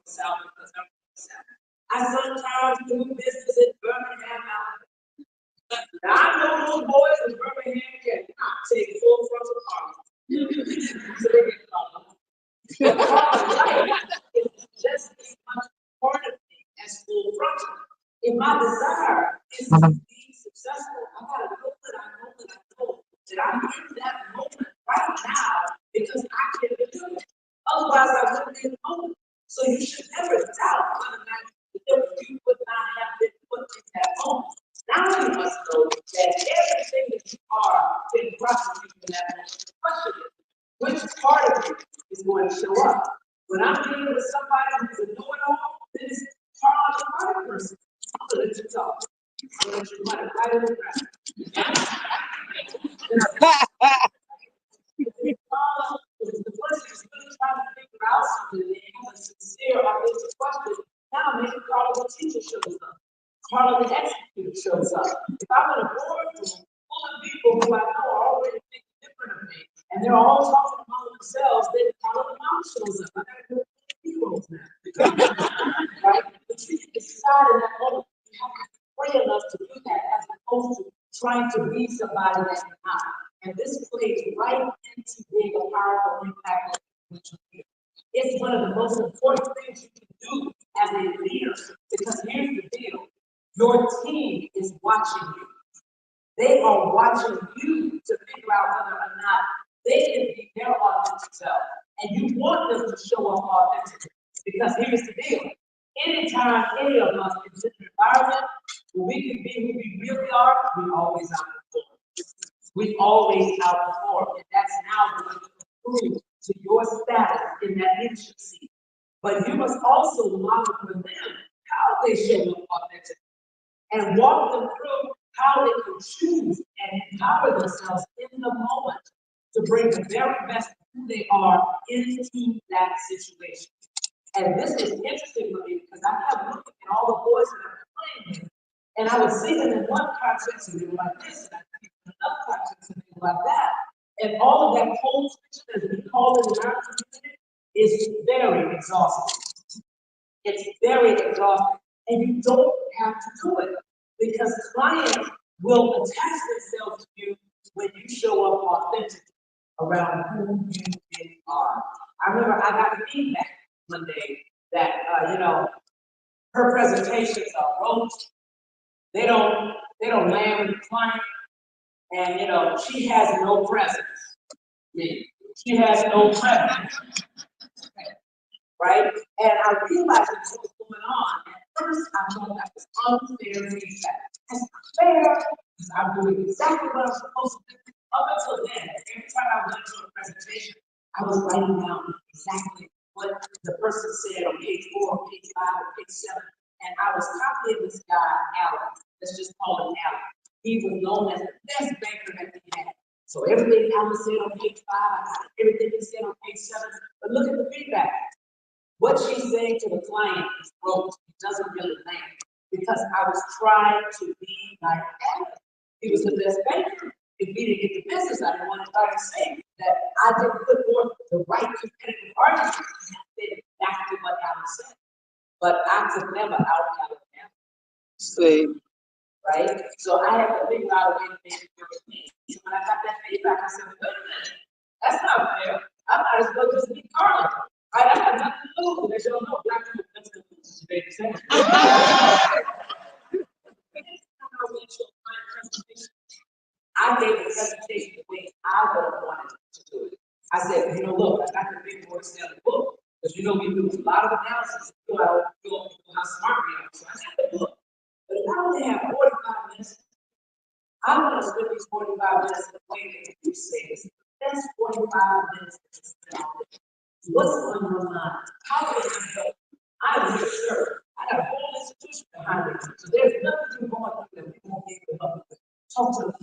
South because I'm from the South. I sometimes do business in Birmingham, Alabama. Now I know those boys in Birmingham cannot take full frontal parties. So they get called. But Carla is just as much part of me as full frontal. If my desire is to be successful, I gotta know that I know that I know that I'm in that moment right now because I can do it. Otherwise, I wouldn't be in the moment. So you should never doubt whether or not you would not have been put in that moment. Now you must know that everything that you are in processing in that moment. The question is, which part of you is going to show up? When I'm dealing with somebody who's a know-it-all, then it's Carla, the other person. I'm gonna let you talk. I'm gonna let you run it right in the ground. The person is really trying to figure out something and they have a sincere, authentic question. Now maybe Carla the teacher shows up. Carla the executor shows up. If I'm in a boardroom full of people who I know are already thinking different of me, and they're all talking among themselves, then Carla the mom shows up. I gotta do heroes now. Right? But you can decide in that moment. You have to be free enough to do that as opposed to trying to be somebody that you're not. And this plays right into being a powerful impact on you. It's one of the most important things you can do as a leader, because here's the deal. Your team is watching you. They are watching you to figure out whether or not they can be their authentic self. And you want them to show up authentically. Because here's the deal. Anytime any of us is in an environment where we can be who we really are, we always outperform. We always outperform. And that's now going to prove to your status in that leadership seat. But you must also model for them how they show up authentically and walk them through how they can choose and empower themselves in the moment to bring the very best of who they are into that situation. And this is interesting for me because I kept looking at all the boys that I'm playing with, and I would see them in one context and they were like this, and I see them in another context and they were like that. And all of that cold switching, as we call it in our community, is very exhausting. It's very exhausting. And you don't have to do it because clients will attach themselves to you when you show up authentically around who you really are. I remember I got feedback one day that, her presentations are rote. They don't land with the client. And, she has no presence. She has no presence. Right? And I realized what was going on. At first, I thought that was unfair feedback. That's not fair, because I'm doing exactly what I'm supposed to do. Up until then, every time I went to a presentation, I was writing down exactly what the person said on page 4, page 5, or page 7. And I was copying this guy, Alan. Let's just call him Alan. He was known as the best banker that we had. So everything Alan said on page 5, I got everything he said on page 7. But look at the feedback. What she's saying to the client is rote. It doesn't really land because I was trying to be like Alan. He was the best banker. If we didn't get the business, I didn't want to try to say that I didn't put forth the right competitive arguments. I said exactly what Alan said. But I could never out Alan. See. Right? So I had to figure out a way to make it work with me. So when I got that feedback, I said, wait a minute, that's not fair. I might as well just be Carla. Right? I have nothing to lose. They don't know black people that's the lose, baby. I gave the presentation the way I would have wanted to do it. I said, look, I got the big boy selling book. Because we do a lot of analysis to figure out how smart we are. So I said, look, but if I only have 45 minutes, I'm going to spend these 45 minutes in the way that you say this. That's 45 minutes that you spend on this. What's on your mind? How can I help? I'm here, sir. I got a whole institution behind me. So there's nothing you're going through that we won't be able to help with. Talk to them.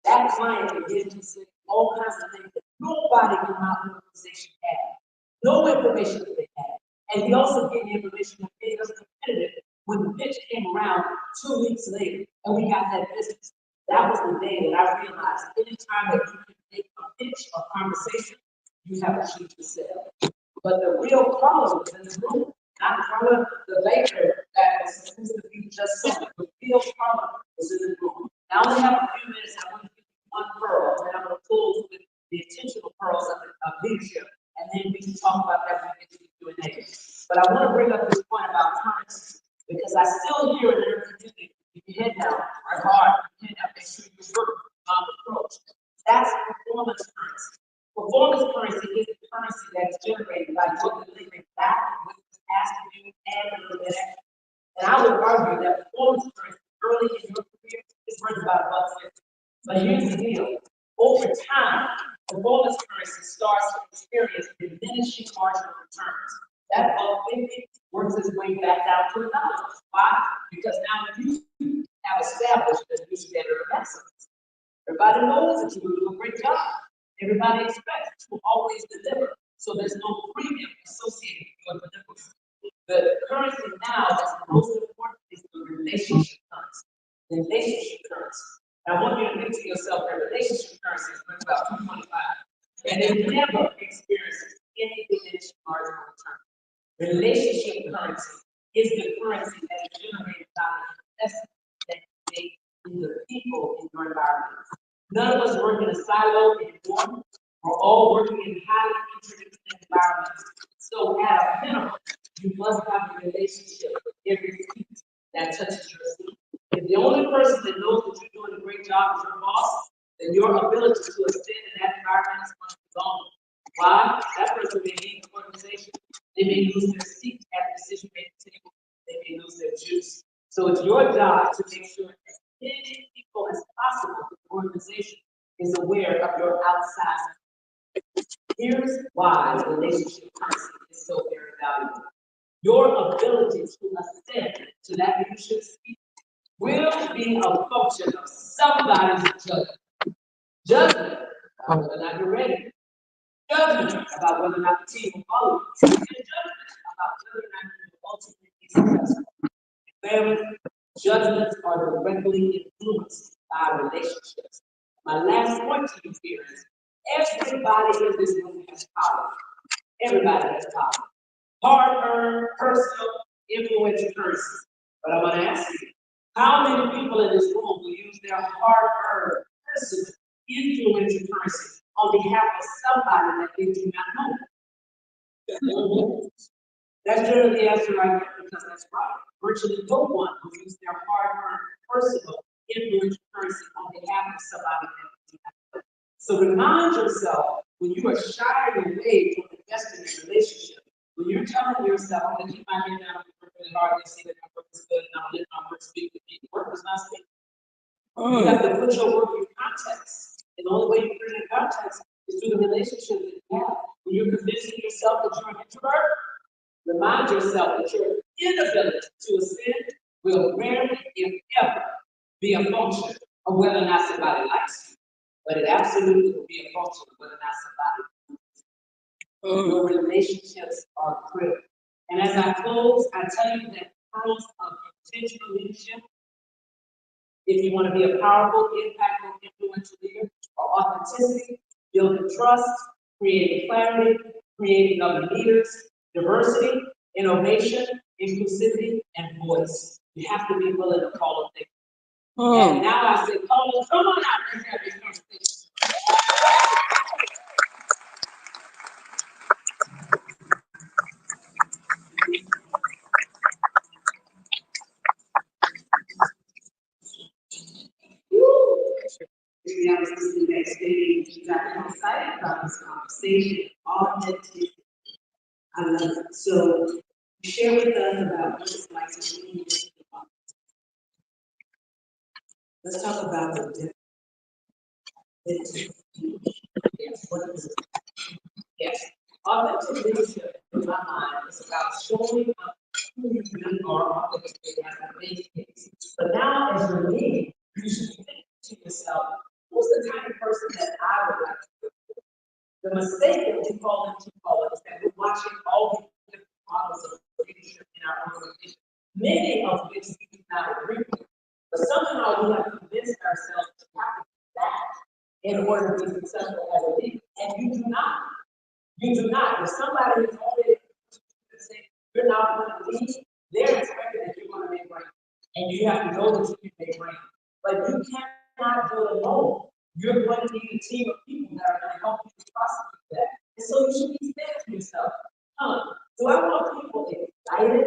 That client began to say all kinds of things that nobody in my organization had. No information that they had. And he also gave me information that made us competitive when the pitch came around 2 weeks later and we got that business. That was the day that I realized anytime that you can make a pitch or conversation, you have achieved the sale. But the real problem was in the room. not Carla the baker that was supposed to be just something, but real Carla was in the room. Now I only have a few minutes, I want to give you one pearl, and I'm going to close with the intentional pearls of leadership, and then we can talk about that when we get to the Q&A. But I want to bring up this point about currency, because I still hear in their community, keep your head down, work hard, keep your head down, make sure you work on the approach. That's performance currency. Performance currency is the currency that's generated by your delivering back what is asked of you and a little bit extra. And I would argue that performance currency early in your career is worth about $1.50. But here's the deal. Over time, performance currency starts to experience diminishing marginal returns. That $1.50 works its way back down to $1. Why? Because now you have established a new standard of excellence. Everybody knows that you will do a great job. Everybody expects to always deliver. So there's no premium associated with your delivery. The currency now that's the most important is the relationship currency. The relationship currency. And I want you to think to yourself that relationship currency is worth about 225. And it never experiences any diminished marginal return. Relationship currency is the currency that is generated by the investment that you make in the people in your environment. None of us work in a silo anymore. We're all working in highly interdependent environments. So at a minimum, you must have a relationship with every seat that touches your seat. If the only person that knows that you're doing a great job is your boss, then your ability to ascend in that environment is going to be gone. Why? That person may leave the organization. They may lose their seat at the decision-making table. They may lose their juice. So it's your job to make sure that many people as possible in the organization is aware of your outside. Here's why the relationship currency is so very valuable. Your ability to ascend to that leadership seat will be a function of somebody's judgment. Judgment about whether or not you're ready. Judgment about whether or not the team will follow you. And judgment about whether or not you will ultimately be successful. Family judgments are directly influenced by relationships. My last point to you here is everybody in this room has power. Everybody has power. Hard-earned, personal, influential currency. But I want to ask you, how many people in this room will use their hard-earned, personal, influential currency on behalf of somebody that they do not know? That's generally the answer right there, because that's right. Virtually no one will use their hard-earned, personal, influential currency on behalf of somebody that they do not know. So remind yourself, when you are shying away from investing in a relationship, when you're telling yourself, I'm going to keep my head down, I'm working really hard, they see that my work is good, and I'm letting my work speak with me. Work is not speaking. You have to put your work in context. And the only way you put it in context is through the relationship that you have. When you're convincing yourself that you're an introvert, remind yourself that your inability to ascend will rarely, if ever, be a function of whether or not somebody likes you, but it absolutely will be a function of whether or not somebody likes you. Your relationships are critical. And as I close, I tell you that pearls of intentional leadership, if you want to be a powerful, impactful, influential leader, are authenticity, building trust, creating clarity, creating other leaders, diversity, innovation, inclusivity, and voice. You have to be willing to call them things. And now I say, Carla, come on out and have this conversation. Maybe I was listening backstage, you got excited about this conversation, authenticity. I love it. So share with us about what it's like to be in this environment. Let's talk about the difference. Yes, what is it? Yes. Authentic leadership, in my mind, is about showing up who you really are authentically as a base case. But now, as you're leading, you should be thinking to yourself, who's the kind of person that I would like to be? The mistake that we fall into, is that we're watching all these different models of leadership in our organization, many of which we do not agree with. But somehow we have convinced ourselves to have to do that in order to be successful as a leader. And you do not. You do not. If somebody is already saying, you're not going to lead, they're expecting that you're going to make money. And you have to know that you can make money. But you cannot do it alone. You're going to need a team of people that are going to help you to prosecute that. And so you should be saying to yourself, do I want people excited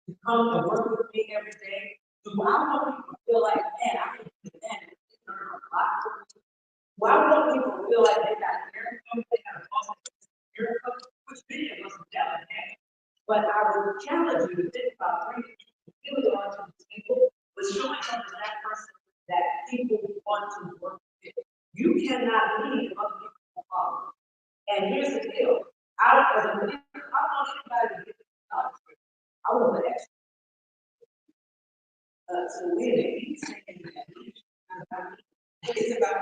to come and work with me every day? Do I want people to feel like, man, I can do that and learn a lot from you? Do I want people to feel like they got their income, they got a boss, their income, which many of us never had. But I would challenge you to think about bringing people really onto the table, but showing them to that person that people want to work with. You cannot lead if other people will follow. And here's the deal. I want anybody to get this knowledge. I want the extra. So we're saying that it's about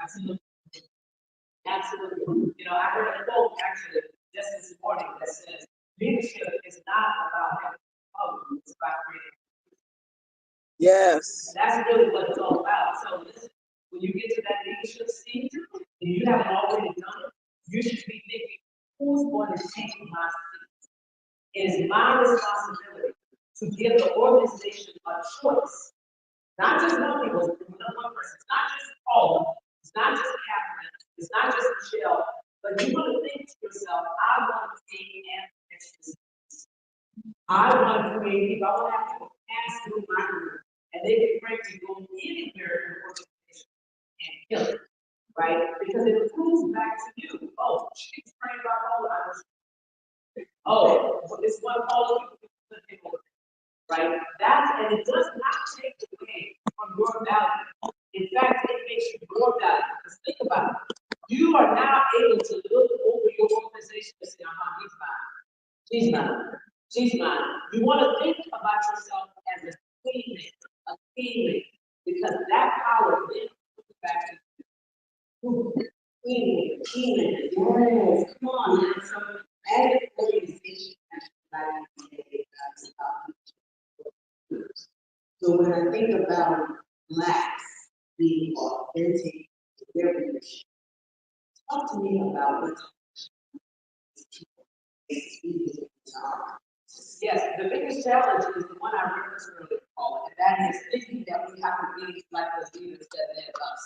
absolutely. Absolutely. You know, I heard a quote actually just this morning that says leadership is not about having problems, it's about creating. Yes. And that's really what it's all about. So listen, when you get to that leadership seat and you haven't already done it, you should be thinking, who's going to take my seat? It is my responsibility to give the organization a choice. Not just one person, it's not just Paula, it's not just Catherine, it's not just Michelle, but you want to think to yourself, I want to take an expertise. I want to create people, I want to have people pass through my group, and they can bring to go anywhere in the organization and kill it, right? Because it proves back to you, oh, she's trained by Paula, oh, well, this one Paula, right? And it does not take away from your value. In fact, it makes you more valuable. Because think about it. You are now able to look over your organization and say, he's mine. She's mine. You want to think about yourself as a teammate, because that power then comes back to you. Teammate. Yes, come on, man. So, as an organization, so when I think about Blacks being authentic to their leadership, talk to me about what yes, the biggest challenge is the one I referenced earlier, Paul, and that is thinking that we have to be like those leaders that led us,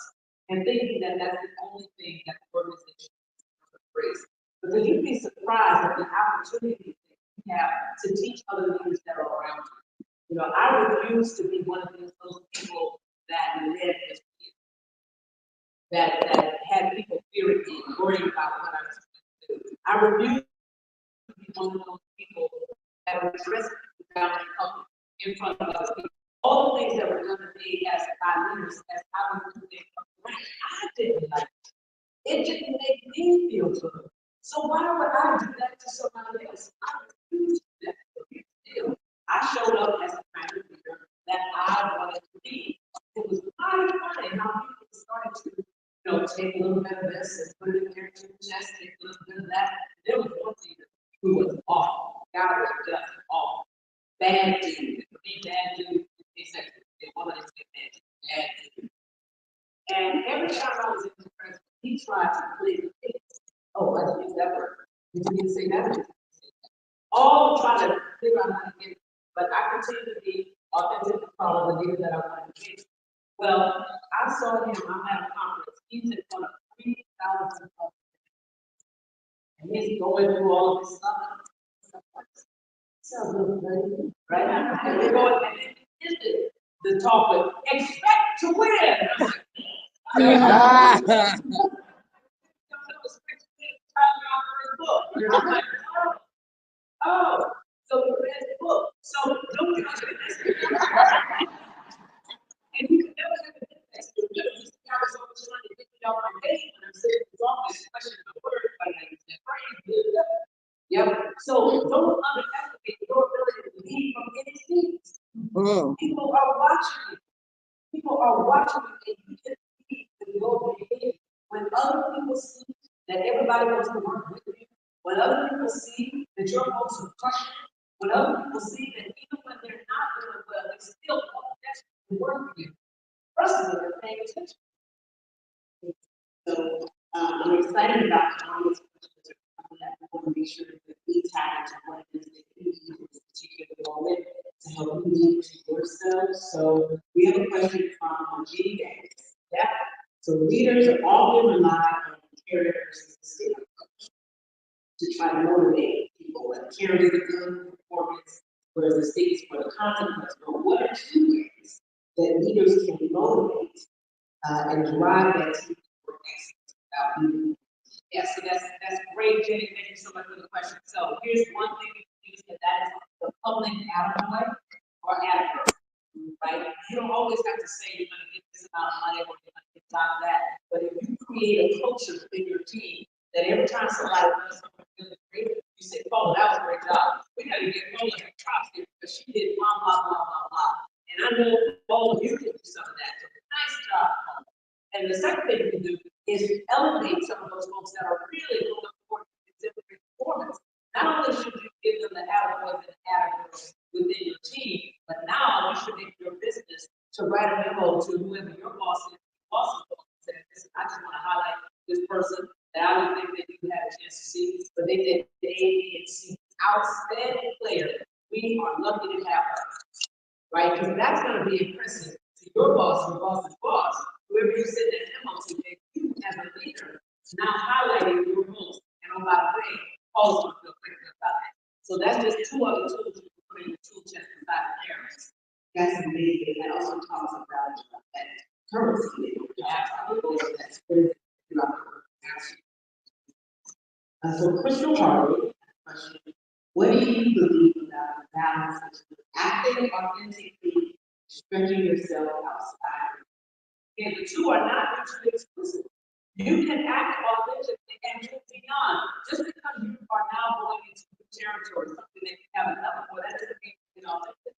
and thinking that that's the only thing that the organization embrace. Because you'd be surprised at the opportunity that you have to teach other leaders that are around you. You know, I refuse to be one of those people that led this field, that had people fearing me, worrying about what I was going to do. I refuse to be one of those people that would dress down in front of other people. All the things that were done to me as my leaders, as I was doing things, I didn't like it. It didn't make me feel good. So why would I do that to somebody else? I refuse to do that. I showed up as a kind of leader that I wanted to be. It was funny how people started to, take a little bit of this and put it in their chest, take a little bit of that. There was one leader who was awful. God was just awful. Bad dude. Bad dude. They wanted to say bad dude. And every time I was in his presence, he tried to play the case. Oh, I didn't use that word. Did you say that? All trying to figure out how to get it. But I continue to be authentic to follow the leader that I want to be. Well, I saw him, I'm at a conference, he's in front of 3,000 people. And he's going through all of this stuff. Sounds really good, right? And we're going, and then he ended the talk with, expect to win. Oh, so you read the book. So don't get into this. And you can never have an impact. I was always trying to get it out my day when I'm sitting in the office, questioning the word, but I use that phrase. Yep. So don't underestimate your ability to lead from any seat. People are watching you. People are watching you, and you can lead with your behavior. When other people see that everybody wants to work with you, when other people see that you're folks are crushing, when other people see that even when they're not doing well, they still want to work with you. First of all, they're paying attention. So I'm excited about how these questions are coming up. I want to make sure that we tap into what it is that you need in this particular moment to help you lead to yourself. So we have a question from G Games. Yeah. So leaders are often rely on caregivers to try to motivate people, like carry the good performance, whereas the stakes for the consequence. But what are two ways that leaders can motivate and drive that team for excellence without leading? Yeah, so that's great, Jenny. Thank you so much for the question. So here's one thing we can use, and that is the public attaboy or attaboy, right? You don't always have to say you're going to get this amount of money or you're going to get that, but if you create a culture within your team that every time somebody does something really great, you say, "Oh, that was a great job. We got to get Paula her props here because she did blah blah blah blah blah." And I know all of you can do some of that. So nice job, Paula. And the second thing you can do is elevate some of those folks that are really looking forward to exemplary performance. Not only should you give them the attaboys and attaboys within your team, but now you should make your business to write a memo to whoever your boss is, and say, "Listen, I just want to highlight this person that I don't think that you had a chance to see, but they did A, B, and C. Outstanding player. We are lucky to have her." Right? Because that's going to be impressive to your boss and boss's boss. Whoever you send that memo to, that you as a leader now highlighting your roles. And oh, by the way, Paul's going to feel great about that. So that's just two other tools you can put in your tool chest beside the parents. That's amazing. That also talks about that currency. That's good. So Crystal Harley, question: what do you believe about the balance between acting authentically, stretching yourself outside? And the two are not mutually exclusive. You can act authentically and move beyond. Just because you are now going into new territory, something that you haven't done before, that doesn't mean you're authentic.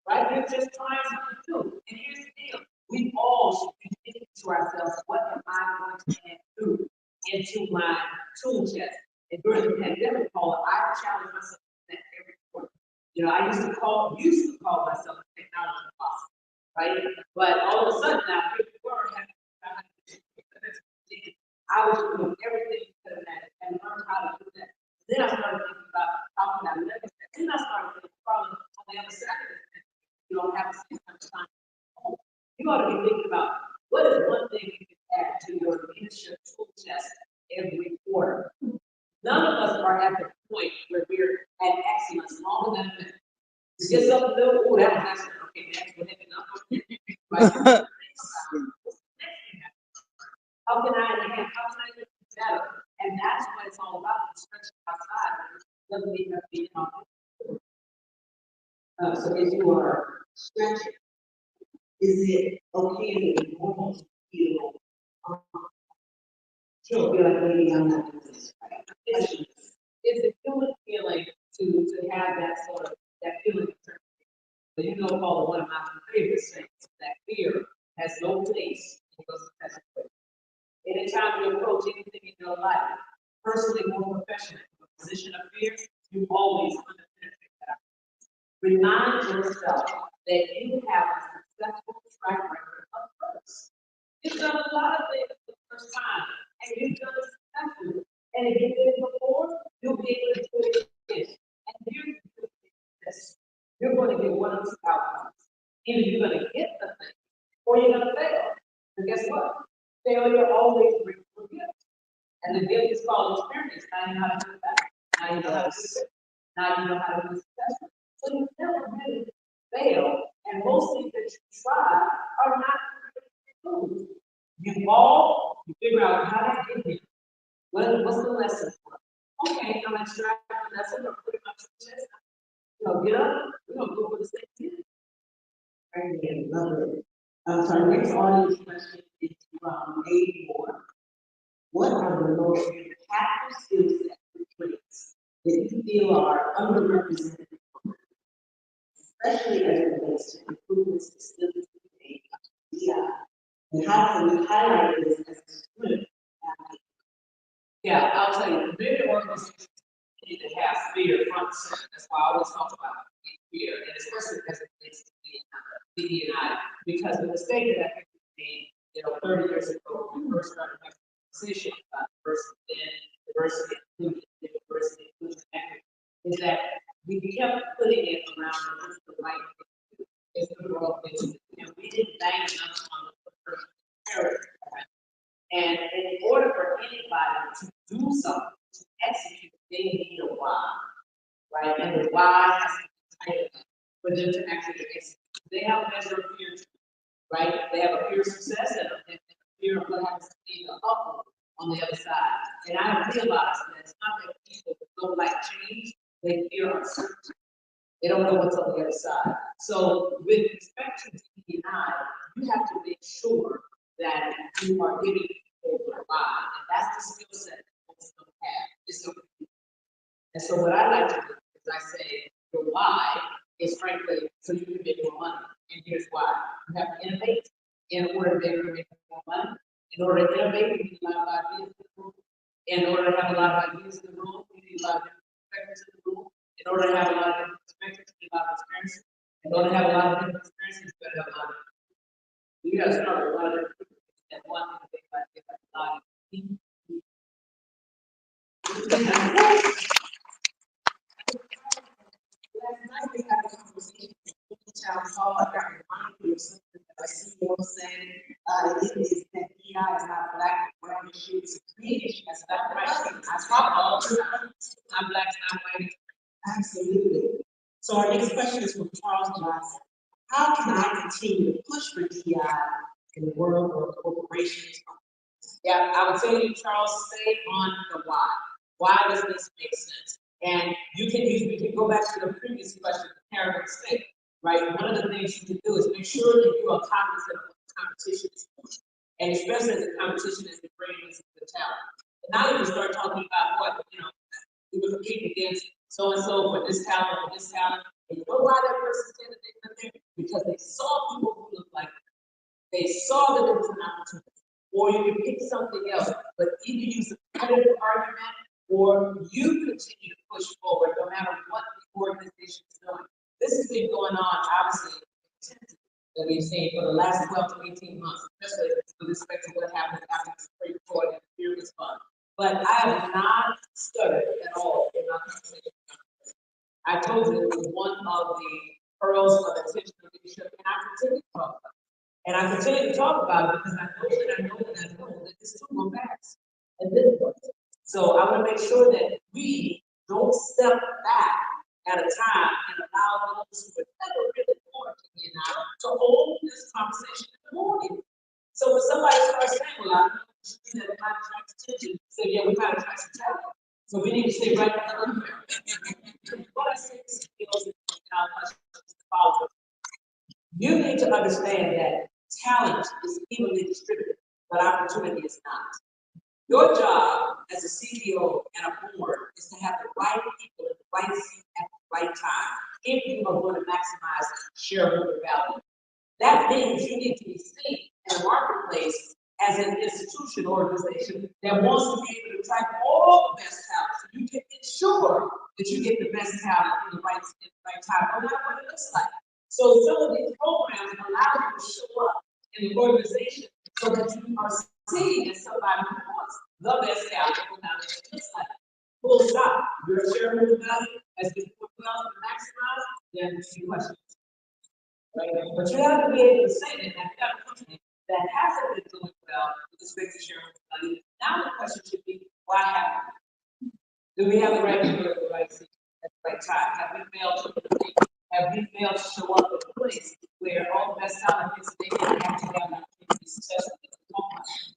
Right? You're just trying something new. And here's the deal: we all should be thinking to ourselves, what am I going to add through into my tool chest? And during the pandemic, Paula, I challenged myself that every quarter. You know, I used to call myself a technology boss, right? But all of a sudden now, here we were having I was doing everything to that and learned how to do that. Then I started thinking about how can I leverage that. Then I started thinking probably on the other side of it. You don't have to spend much time. You ought to be thinking about what is one thing you can add to your leadership tool chest every quarter. None of us are at the point where we're at excellence longer than a minute. You get something new, oh, that was excellent. Okay, next, we're hitting up. Right? How can I enhance? How can I get better? And that's what it's all about. Stretching outside doesn't mean that being authentic. So if you are stretching, is it okay if it's normal to feel? Sure, feel like maybe I'm not doing this right. It's a human feeling to have that sort of that feeling of certainty. But you know, Paula, one of my favorite sayings, that fear has no place in your success. Anytime you approach anything in your life, personally or professionally, from a position of fear, you always underpenetrate that. Remind yourself that you have a successful track record of purpose. You've done a lot of things for the first time, and you've done it successfully. And if you did it before, you'll be able to do it again. And here's this: you're going to get one of two outcomes. Either you're going to get the thing, or you're going to fail. And guess what? Failure always brings a gift. And the gift is called experience. Now you know how to do it better. Now you know how to do it. Now you know how to do it successfully. So you never really fail. And most things that you try are not really good. You fall, you figure out how to get here. What's the lesson for? Okay, I'm extracting the lesson or putting my chest. Get up, we're gonna go for the same thing. Right, love it. So our next audience question is from A4. What are the most impactful skill sets and traits that you feel are underrepresented, especially as it relates to improvements to skills and AI? And how can we highlight this as a student? Yeah, I'll tell you, many organizations need to have fear front and center. That's why I always talk about fear, and especially as it relates to DEI, because the mistake that I think we made, 30 years ago, when we first started having a conversation about diversity, then diversity included, is that we kept putting it around the right thing. It's the wrong thing. And we didn't bang enough on the first character. And in order for anybody to do something, to execute, they need a why, right? And the why has to be tight enough for them to actually execute. They have a measure of fear, right? They have a fear of success and a fear of what happens to be the upward on the other side. And I realized that it's not that people don't like change, they fear uncertainty. They don't know what's on the other side. So with respect to DE&I, you have to make sure that you are giving people a why. And that's the skill set that folks don't have. It's so and so what I like to do is I say, your why is frankly so you can make more money. And here's why. You have to innovate in order to make more money. In order to innovate, you need a lot of ideas in the room. In order to have a lot of ideas in the room, you need a lot of different perspectives in the room. In order to have a lot of different perspectives, you need a lot of experiences. In order to have a lot of different experiences, you better have a lot of you gotta start with a lot of different people. And one thing they like a lot of people. Last night we had a conversation with the town hall. I got reminded of something that I see you saying. It is that PI is not black, brown, issue, it's a green issue. That's not right. I talk all the time. I'm black, I'm white. Absolutely. So our next question is from Charles Johnson. How can I continue to push for DEI in the world where corporations are? Yeah, I would tell you, Charles, stay on the why. Why does this make sense? And we can go back to the previous question, the parent mistake, right? One of the things you can do is make sure that you are cognizant of what the competition is doing. And especially as the competition is bringing us the talent. And now you can start talking about what, we were competing against so-and-so for this talent, and you know why that person's there? Because they saw people who looked like them. They saw that there was an opportunity. Or you can pick something else, but either use a competitive argument or you continue to push forward no matter what the organization is doing. This has been going on, obviously, that we've seen for the last 12 to 18 months, especially with respect to what happened after the Supreme Court and the Fairness Fund. But I have not stuttered at all in my conversation. I told you it was one of the pearls of intentional leadership, and I continue to talk about it. And I continue to talk about it because I know that this too will pass. And this one. So I want to make sure that we don't step back at a time and allow those who are never really born to be now to hold this conversation in the morning. So when somebody starts saying, well, I know that it might attract attention, so yeah, we might attract some talent. So we need to stay right there. What I say is skills and follow. You need to understand that talent is evenly distributed, but opportunity is not. Your job as a CEO and a board is to have the right people in the right seat at the right time if you are going to maximize shareholder value. That means you need to be seen in the marketplace as an institution or organization that wants to be able to attract all the best talent. So you can ensure that you get the best talent in the right time, no matter what it looks like. So some of these programs allow you to show up in the organization so that you are seen as somebody who wants the best talent, no matter what it looks like. Full stop. Your shareholder value has been put well to maximize, then you question. Right? But you have to be able to say that that company that hasn't been doing well with respect to shareholder value. Now the question should be, why haven't we? Do we have the right people at the right seat at the right time? Have we failed to compete? Have we failed to show up in a place where all the best talent is they can actually have an opportunity to be successful in the company?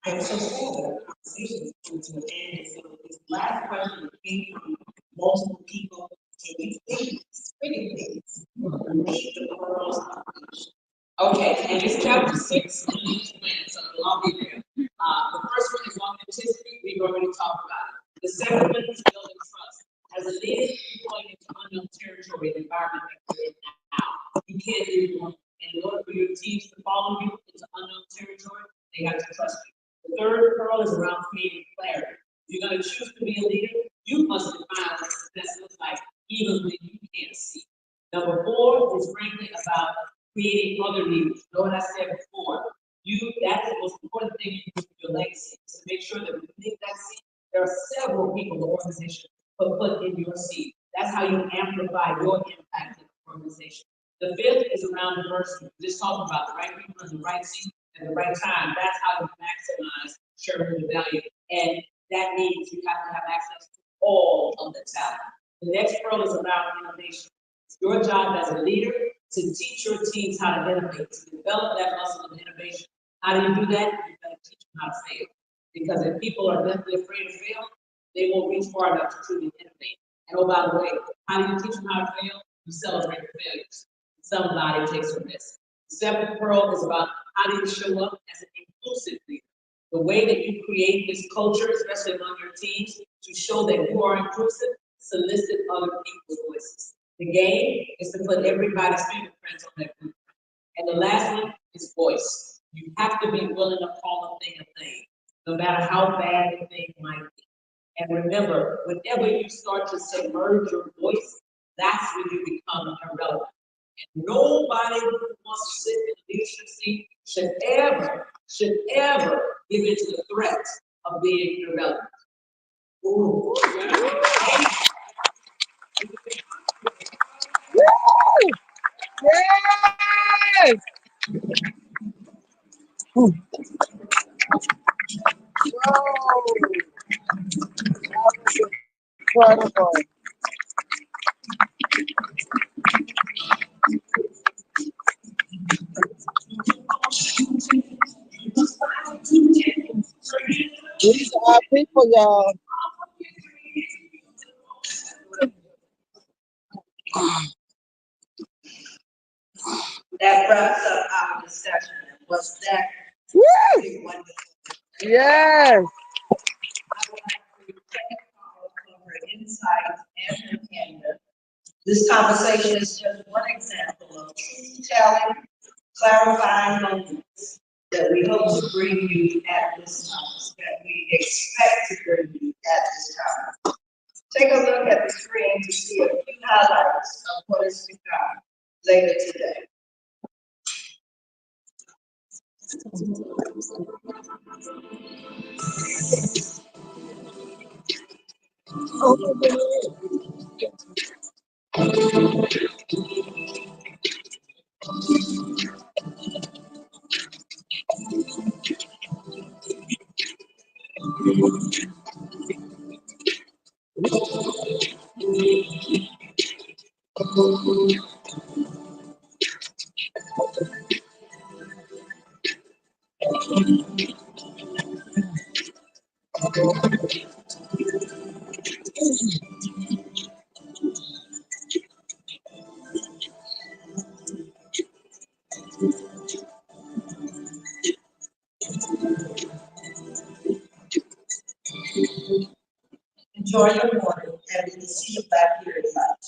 I'm so sad that our conversation is coming to an end. And so this last question came from multiple people. Can you please, pretty please, read the pearls of leadership? Okay, and it's chapter 6 in each plan, so I'll be there. The first one is authenticity. We've already talked about it. The second one is building trust. As a leader, you're going into unknown territory, the environment that you're in now. You can't do it alone. In order for your teams to follow you into unknown territory, they have to trust you. The third pearl is around creating clarity. If you're going to choose to be a leader, you must define what success looks like, even when you can't see. Number 4 is frankly about creating other leaders. You know what I said before? That's the most important thing you do for your legacy, is to make sure that when you leave that seat, there are several people in the organization put in your seed. That's how you amplify your impact in the organization. The fifth is around diversity. Just talking about the right people in the right seat at the right time. That's how you maximize shareholder value. And that means you have to have access to all of the talent. The next pearl is about innovation. It's your job as a leader to teach your teams how to innovate, to develop that muscle of innovation. How do you do that? You got to teach them how to fail. Because if people are definitely afraid to fail, they won't reach far enough to truly innovate. And oh, by the way, how do you teach them how to fail? You celebrate the failures. Somebody takes a risk. The seventh pearl is about how do you show up as an inclusive leader. The way that you create this culture, especially among your teams, to show that you are inclusive, solicit other people's voices. The game is to put everybody's fingerprints on that blueprint. And the last one is voice. You have to be willing to call a thing a thing, no matter how bad the thing might be. And remember, whenever you start to submerge your voice, that's when you become irrelevant. And nobody who wants to sit in the leadership seat should ever give in to the threat of being irrelevant. Ooh. Yes! Whoa. Incredible. These are our people, y'all. That wraps up our discussion. Was that Woo! wonderful? Yes. I would like to thank Carla for her insights and her candor. This conversation is just one example of truth-telling, clarifying moments that we hope to bring you at this time, that we expect to bring you at this time. Take a look at the screen to see a few highlights of what is to come later today. Enjoy your morning, and we will see you back here at lunch.